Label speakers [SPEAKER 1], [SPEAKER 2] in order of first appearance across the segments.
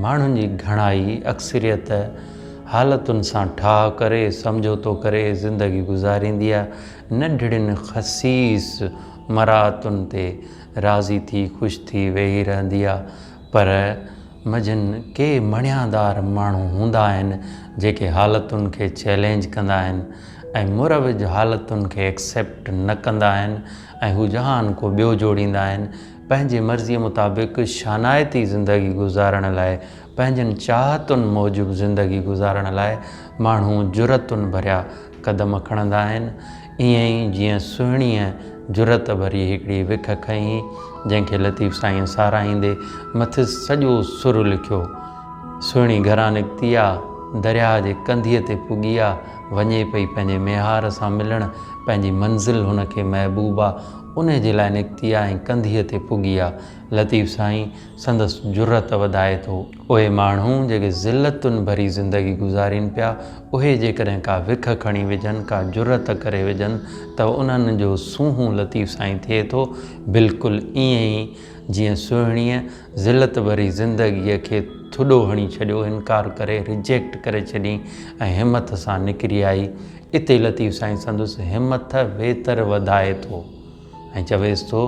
[SPEAKER 1] माण्हुनि जी घणाई अक्सरियत हालतुनि सां ठाह करे समझोतो करे ज़िंदगी गुज़ारींदी आहे। नंढड़ियुनि ख़सीस मराहतुनि ते राज़ी थी ख़ुशि थी वेही रहंदी आहे। पर मजनि के मणियादार माण्हू हूंदा आहिनि जेके हालतुनि खे चैलेंज कंदा आहिनि ऐं मुरविज हालतुनि खे एक्सेप्ट न कंदा आहिनि ऐं हू जहान को ॿियो जोड़ींदा आहिनि। पंहिंजी मर्ज़ीअ मुताबिक़ शानाइती ज़िंदगी गुज़ारण लाइ, पंहिंजनि चाहतुनि मूजिबि ज़िंदगी गुज़ारण लाइ माण्हू जुरतुनि भरिया क़दम खणंदा आहिनि। ईअं ई जीअं सुहिणीअ जुरत भरी हिकिड़ी विख खईं जंहिंखे लतीफ़ साईं साराईंदे मथे सॼो सुर लिखियो। सुहिणी घरां निकिती आहे, दरिया जे कंधीअ ते पुॻी आहे, वञे पई पंहिंजे मेहार सां मिलणु, पंहिंजी मंज़िल हुनखे महबूब आहे, उन जे लाइ निकिती आहे ऐं कंधीअ ते पुॻी आहे। लतीफ़ साईं संदसि जुरत वधाए थो। उहे माण्हू जेके ज़िलतुनि भरी ज़िंदगी गुज़ारीनि पिया, उहे जेकॾहिं का विख खणी विझनि, का जुरत करे विझनि त उन्हनि जो सूंहं लतीफ़ साईं थिए थो बिल्कुलु ईअं ई जीअं सुहिणीअ ज़िलत भरी ज़िंदगीअ खे थुॾो हणी छॾियो, इनकार करे रिजेक्ट करे छॾी ऐं हिमत सां निकिरी आई। इते लतीफ़ साईं संदसि हिमत वेतर वधाए थो ऐं चवेसि थो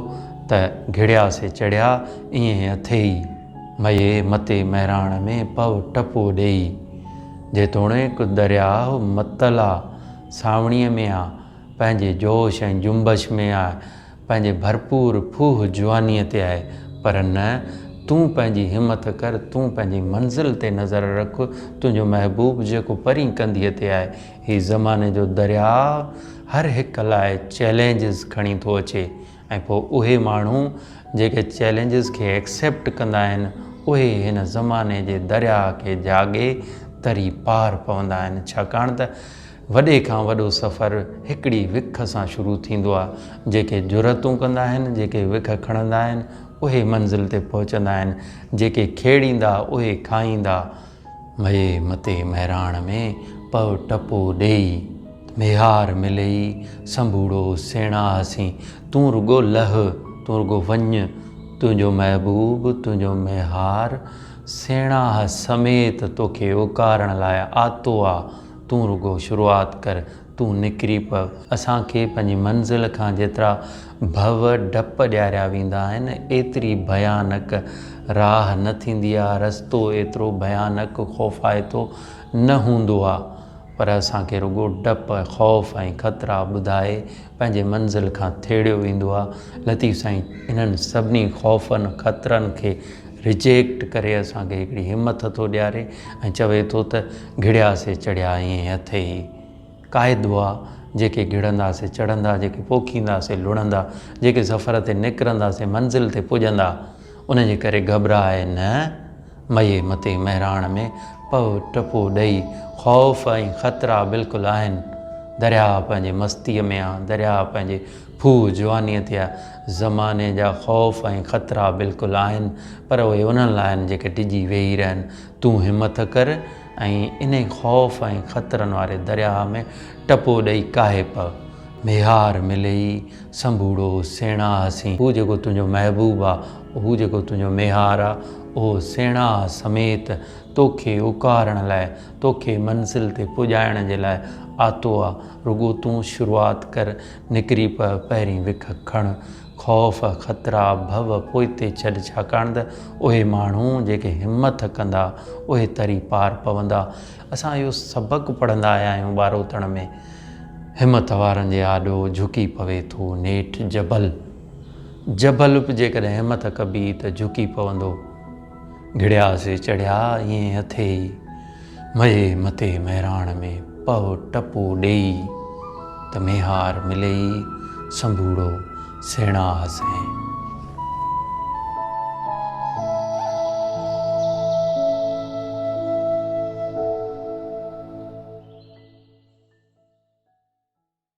[SPEAKER 1] त घिड़िया से चढ़िया ईअं अथई, मये मते महिराण में पव टपो ॾेई, जेतोणीकि दरियाह मतल आहे, सावणीअ में आहे, पंहिंजे जोश ऐं जुंबश में आहे, पंहिंजे भरपूर फूह जवानीअ ते आहे। पर न, तूं पंहिंजी हिमत कर, तूं पंहिंजी मंज़िल ते नज़र रख, तुंहिंजो महबूब जेको परीं कंधीअ ते आहे। हीउ ज़माने जो दरिया हर हिक लाइ चैलेंजिस खणी थो अचे ऐं पोइ उहे माण्हू जेके चैलेंजिस खे एक्सेप्ट कंदा आहिनि, उहे हिन ज़माने जे दरिया खे जागे तरी पार पवंदा आहिनि। छाकाणि त वॾे खां वॾो सफ़रु हिकिड़ी विख सां शुरू थींदो आहे। जेके जुरतूं कंदा आहिनि, जेके विख खणंदा आहिनि, उहे मंज़िल ते पहुचंदा आहिनि। जेके खेड़ींदा उहे खाईंदा। मये मते महिराण में पव टपो ॾेई, मेहार मिलई संभूड़ो सेणा हसीं, तूं रुगो लह, तूं रुगो वञ, तुंहिंजो महबूब, तुंहिंजो मेहार सेणा समेत तोखे उकारण लाइ आतो आहे। तूं रुगो शुरूआति कर, तूं निकिरी पव। असांखे पंहिंजी मंज़िल खां जेतिरा भव डप ॾियारिया वेंदा आहिनि, एतिरी भयानक राह न थींदी आहे, रस्तो एतिरो भयानक ख़ौफ़ाइतो न हूंदो आहे। पर असांखे रुगो डप, ख़ौफ़ ऐं ख़तरा ॿुधाए पंहिंजे मंज़िल खां थेड़ियो वेंदो आहे। लतीफ़ साईं इन्हनि सभिनी ख़ौफ़नि ख़तरनि खे रिजेक्ट करे असांखे हिकिड़ी हिमत थो ॾियारे ऐं चवे थो त घिड़िया से चढ़िया ईअं अथई। क़ाइदो आहे, जेके घिड़ंदासीं चढ़ंदा, जेके पोखींदासीं लुणंदा, जेके सफ़र ते निकिरंदासीं मंज़िल ते पुॼंदा। उन जे करे घबराए न, मये मते महिराण में पव टपो ॾेई। ख़ौफ़ ऐं ख़तरा बिल्कुलु आहिनि। दरिया पंहिंजे मस्तीअ में आहे, दरिया पंहिंजे फूह जवानीअ ते आहे। ज़माने जा ख़ौफ़ ऐं ख़तरा बिल्कुलु आहिनि, पर उहे उन्हनि लाइ आहिनि जेके डिॼी वेही रहनि। तूं हिमत कर ऐं इन ख़ौफ़ ऐं ख़तरनि वारे दरिया में टपो ॾेई काहे पव। मेहार मिलई संभूड़ो सेणा हसीं, हू जेको तुंहिंजो महबूब आहे, हू जेको तुंहिंजो मेहार आहे, उहो सेणा समेत तोखे उकारण लाइ, तोखे मंज़िल ते पुॼाइण जे लाइ आतो आहे। रुगो तूं शुरूआति कर, निकिरी पव, पहिरीं विख खण। ख़ौफ़ ख़तरा भव पोइते छॾ, छाकाणि त उहे माण्हू जेके हिमत कंदा उहे तरी पार पवंदा। असां इहो सबक़ु पढ़ंदा आया आहियूं ॿारोतण में। हिमत वारनि जे आॾो झुकी पवे थो नेठि जबल। जबल बि जेकॾहिं हिमत कबी त झुकी पवंदो। घिड़िया से चढ़िया ईअं अथई, मये मते महिराण में पव टपो ॾेई, त मेहार मिलई संभूड़ो सेणा हसें।